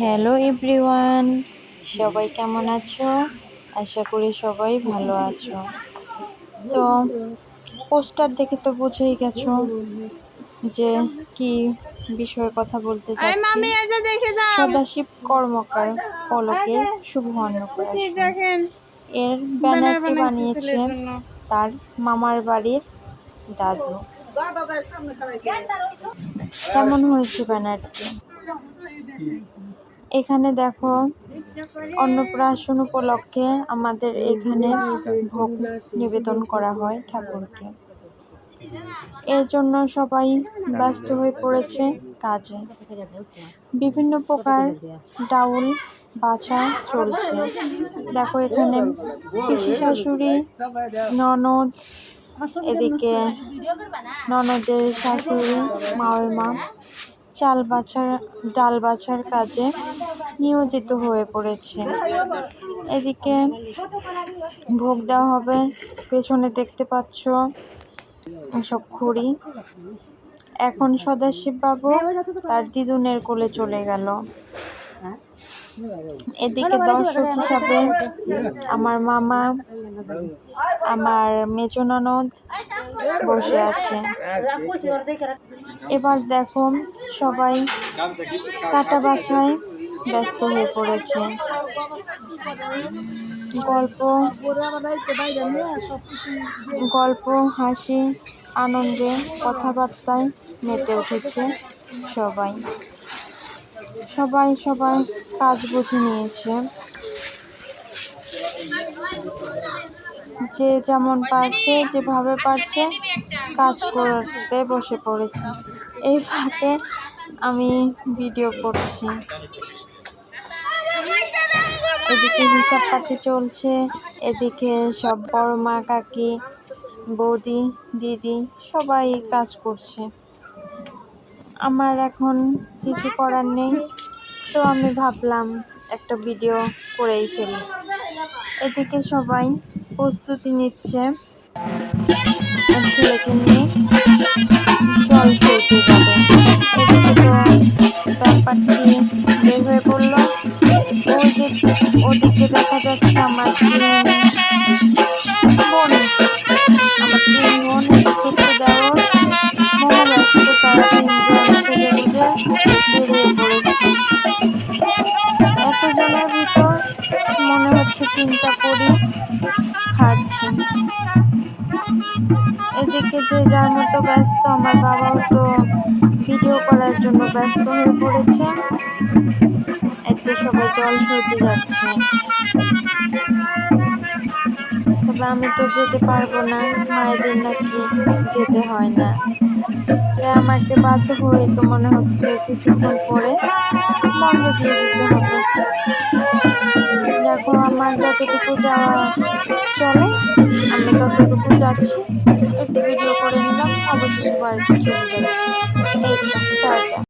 Hello everyone, সবাই কেমন আছো? আশা করি সবাই ভালো আছো। তো পোস্টার দেখে তো বুঝেই গেছো যে কি বিষয়ে কথা বলতে চাচ্ছি। সদাশিব কর্মকার পলকের শুভ অন্নপ্রাশন। এর ব্যানারটি বানিয়েছে তার মামার বাড়ির দাদু। কেমন হয়েছে ব্যানারটি? এখানে দেখো, অন্নপ্রাশন উপলক্ষে আমাদের এখানে ভোগ নিবেদন করা হয় ঠাকুরকে। এর জন্য সবাই ব্যস্ত হয়ে পড়েছে কাজে। বিভিন্ন প্রকার ডাউল বাছা চলছে। দেখো, এখানে পিসি শাশুড়ি, ননদ, এদিকে ননদের শাশুড়ি মাওইমা ডাল বাছার কাজে নিয়োজিত হয়ে পড়েছে। এদিকে ভোগ দেওয়া হবে। পেছনে দেখতে পাচ্ছ সব খড়ি। এখন সদাশিব বাবু তার দিদুনের কোলে চলে গেল। এদিকে দর্শক হিসাবে আমার মামা, আমার মেজো ননদ বসে আছে। এবার দেখো, সবাই কাটা বাছায় ব্যস্ত হয়ে পড়েছে। গল্প হাসি আনন্দে কথাবার্তায় মেতে উঠেছে সবাই। সবাই কাজ বুঝে নিয়েছে। যে যেমন পারছে, যেভাবে পারছে কাজ করতে বসে পড়েছে। এই ফাঁকে আমি ভিডিও করছি। এদিকে হিসাব পাতি চলছে, এদিকে সব বড় মা, কাকি, বৌদি, দিদি সবাই কাজ করছে। আমার এখন কিছু করার নেই, তো আমি ভাবলাম একটা ভিডিও করেই ফেলি। এদিকে সবাই প্রস্তুতি নিচ্ছে ছেলেকে নিয়ে জল সইতে যাবে। এদিকে তো ব্যাপারটি বের হয়ে পড়লো। ওদিকে দেখা যাচ্ছে আমার তিন বোন, ছোট্ট দেওর মহাব্যস্ত। তারা তিনজন সেজে গুজে বেরিয়ে পড়েছে। এতজনের ভিতর মনে হচ্ছে তিনটা পরি হাঁটছে। এদিকে যে যার মতো ব্যস্ত। আমার বাবাও তো ভিডিও করার জন্য ব্যস্ত হয়ে পড়েছে। এতে সবাই জল সইতে যাচ্ছে। তবে আমি তো যেতে পারবো না, মায়েদের নাকি যেতে হয় না। তাই আমাকে বাধ্য হয়ে তো মনে হচ্ছে কিছুক্ষণ পরে বন্ধ দিয়ে দিতে হবে। দেখো, আমার যতটুকু যাওয়া চলে আমি ততটুকু যাচ্ছি। একটু ভিডিও করে নিলাম, অবশেষে বাড়িতে চলে যাচ্ছি।